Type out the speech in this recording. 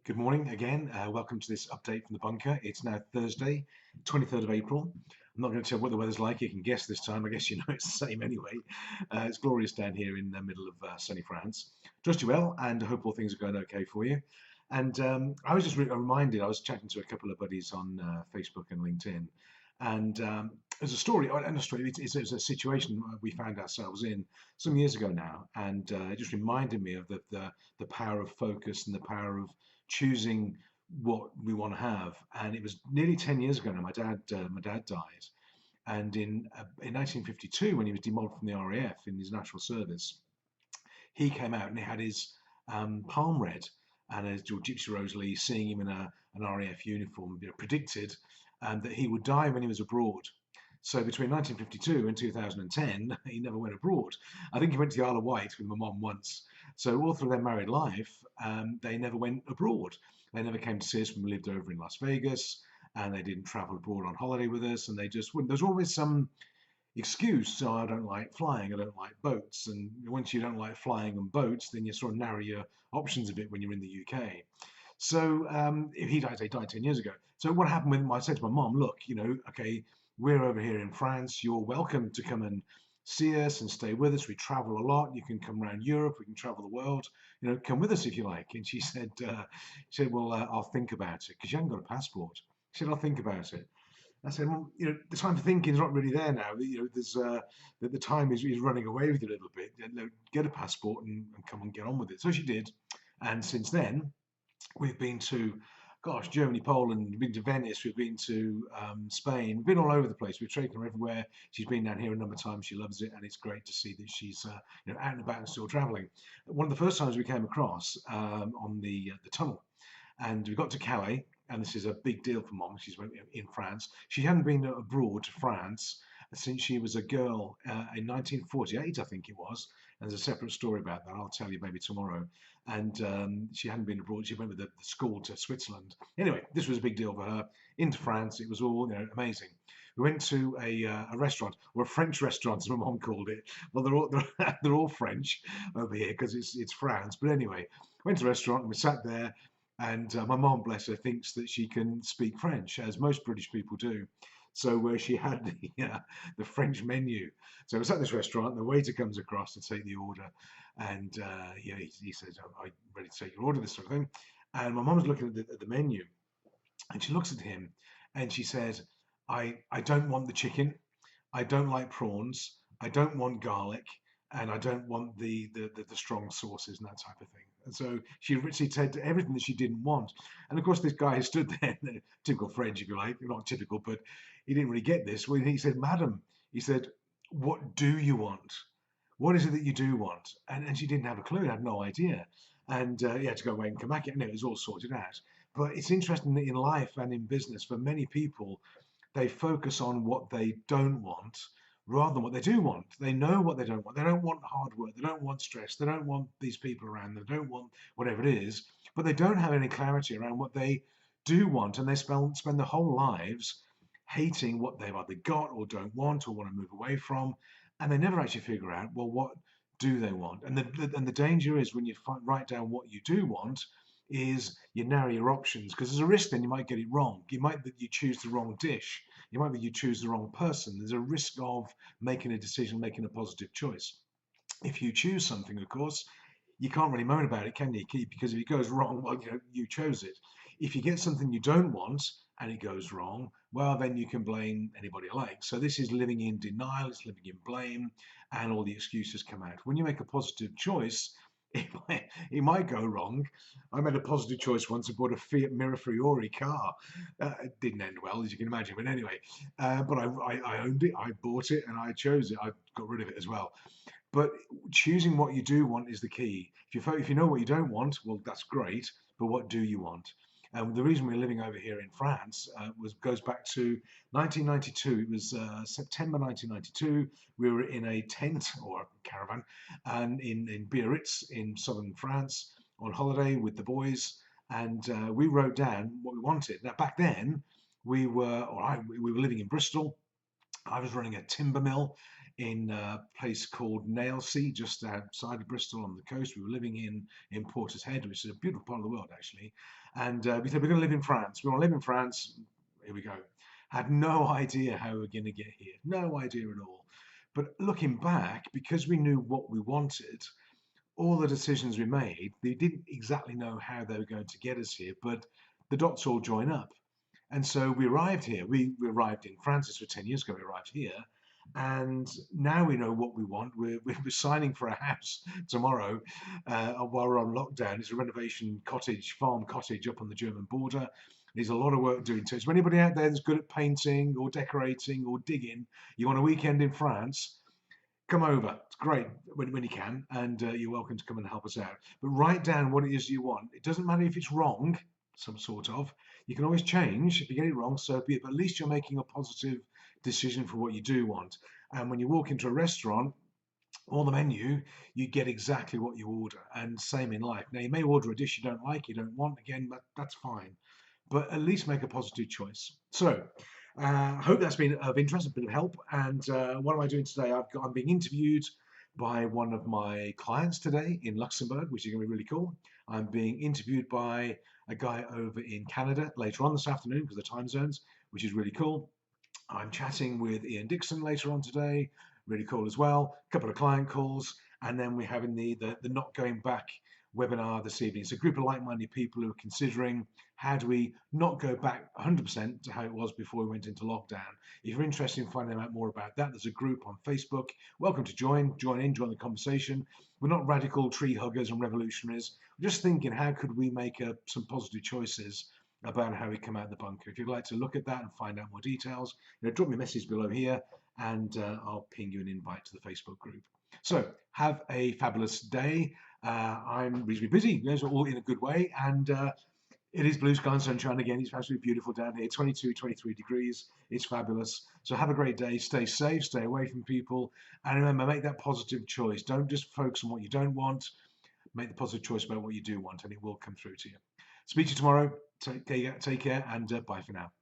Good morning again. Welcome to this update from the bunker. It's now Thursday, 23rd of April. I'm not going to tell what the weather's like. You can guess this time. I guess you know it's the same anyway. It's glorious down here in the middle of sunny France. Trust you well, and I hope all things are going okay for you. And I was just reminded, I was chatting to a couple of buddies on Facebook and LinkedIn, and there's a story, and a story, it's a situation we found ourselves in some years ago now, and it just reminded me of the power of focus and the power of choosing what we want to have. And it was nearly 10 years ago now. My dad died, and in 1952, when he was demobbed from the RAF in his national service, he came out and he had his palm read. And as George Gypsy Rose Lee, seeing him in an RAF uniform, predicted that he would die when he was abroad. So between 1952 and 2010, he never went abroad. I think he went to the Isle of Wight with my mum once. So all through their married life, they never went abroad. They never came to see us when we lived over in Las Vegas, and they didn't travel abroad on holiday with us, and they just wouldn't. There's always some excuse. So I don't like flying, I don't like boats. And once you don't like flying and boats, then you sort of narrow your options a bit when you're in the UK. So if he died, say, died 10 years ago. So what happened with him, I said to my mom, look, okay, we're over here in France. You're welcome to come and see us and stay with us. We travel a lot. You can come around Europe. We can travel the world. Come with us if you like. And she said, well, I'll think about it because she hadn't got a passport. She said, I'll think about it. I said, well, the time for thinking is not really there now. There's the time is running away with you a little bit. Get a passport and come and get on with it. So she did, and since then we've been to, gosh, Germany, Poland, we've been to Venice, we've been to Spain, we've been all over the place. We've taken her everywhere. She's been down here a number of times. She loves it, and it's great to see that she's out and about and still travelling. One of the first times we came across on the tunnel, and we got to Calais, and this is a big deal for Mom. She's in France. She hadn't been abroad to France since she was a girl in 1948, I think it was. And there's a separate story about that. I'll tell you maybe tomorrow. And she hadn't been abroad. She went with the school to Switzerland. Anyway, this was a big deal for her. Into France, it was all amazing. We went to a restaurant, or a French restaurant, as my mom called it. Well, they're all French over here because it's France. But anyway, went to a restaurant and we sat there, and my mom, bless her, thinks that she can speak French, as most British people do. So she had the French menu. So I was at this restaurant, and the waiter comes across to take the order, and he says, "Are you ready to take your order?" This sort of thing. And my mom's looking at the menu, and she looks at him, and she says, "I don't want the chicken. I don't like prawns. I don't want garlic, and I don't want the strong sauces and that type of thing." And so she said everything that she didn't want. And of course, this guy stood there, typical French, if you like, not typical, but he didn't really get this. When he said, "Madam," he said, "what do you want? What is it that you do want?" And she didn't have a clue, had no idea. And he had to go away and come back. And it was all sorted out. But it's interesting that in life and in business, for many people, they focus on what they don't want rather than what they do want. They know what they don't want. They don't want hard work. They don't want stress. They don't want these people around. They don't want whatever it is. But they don't have any clarity around what they do want. And they spend their whole lives hating what they've either got or don't want or want to move away from. And they never actually figure out, well, what do they want? And the danger is when you write down what you do want, is you narrow your options because there's a risk then you might get it wrong. You might that you choose the wrong dish. You might be you choose the wrong person. There's a risk of making a decision, making a positive choice. If you choose something, of course, you can't really moan about it, can you? Because if it goes wrong, well, you chose it. If you get something you don't want and it goes wrong, well, then you can blame anybody you like. So this is living in denial, it's living in blame, and all the excuses come out. When you make a positive choice, it might go wrong. I made a positive choice once. I bought a Fiat Mirafiori car. It didn't end well, as you can imagine. But anyway, but I owned it, I bought it, and I chose it. I got rid of it as well. But choosing what you do want is the key. If you know what you don't want, well, that's great. But what do you want? And the reason we're living over here in France goes back to 1992. It was September 1992. We were in a tent or a caravan, and in Biarritz in southern France on holiday with the boys, and we wrote down what we wanted. Now back then we were living in Bristol. I was running a timber mill in a place called Nailsea, just outside of Bristol on the coast. We were living in Portishead, which is a beautiful part of the world, actually. And we said, we're going to live in France. We want to live in France. Here we go. Had no idea how we were going to get here. No idea at all. But looking back, because we knew what we wanted, all the decisions we made, they didn't exactly know how they were going to get us here, but the dots all join up. And so we arrived here. We arrived in France. This was 10 years ago. We arrived here. And now we know what we want. We're signing for a house tomorrow while we're on lockdown. It's a renovation cottage, farm cottage up on the German border. There's a lot of work doing to it. So anybody out there that's good at painting or decorating or digging, you want a weekend in France, come over. It's great when you can, and you're welcome to come and help us out. But write down what it is you want. It doesn't matter if it's wrong, some sort of. You can always change if you get it wrong, so be it. But at least you're making a positive decision for what you do want. And when you walk into a restaurant, or the menu, you get exactly what you order. And same in life. Now, you may order a dish you don't like, you don't want. Again, that's fine. But at least make a positive choice. So, I hope that's been of interest, a bit of help. And what am I doing today? I'm being interviewed by one of my clients today in Luxembourg, which is going to be really cool. I'm being interviewed by a guy over in Canada later on this afternoon because of the time zones, which is really cool. I'm chatting with Ian Dixon later on today, really cool as well. A couple of client calls, and then we're having the Not Going Back webinar this evening. It's a group of like-minded people who are considering how do we not go back 100% to how it was before we went into lockdown. If you're interested in finding out more about that, there's a group on Facebook. Welcome to join the conversation. We're not radical tree huggers and revolutionaries. We're just thinking, how could we make some positive choices about how we come out of the bunker? If you'd like to look at that and find out more details, drop me a message below here, and I'll ping you an invite to the Facebook group. So have a fabulous day. I'm reasonably busy, all in a good way, and it is blue sky and sunshine again. It's absolutely beautiful down here, 22, 23 degrees. It's fabulous. So have a great day. Stay safe, stay away from people, and remember, make that positive choice. Don't just focus on what you don't want. Make the positive choice about what you do want, and it will come through to you. Speak to you tomorrow. Take care, and bye for now.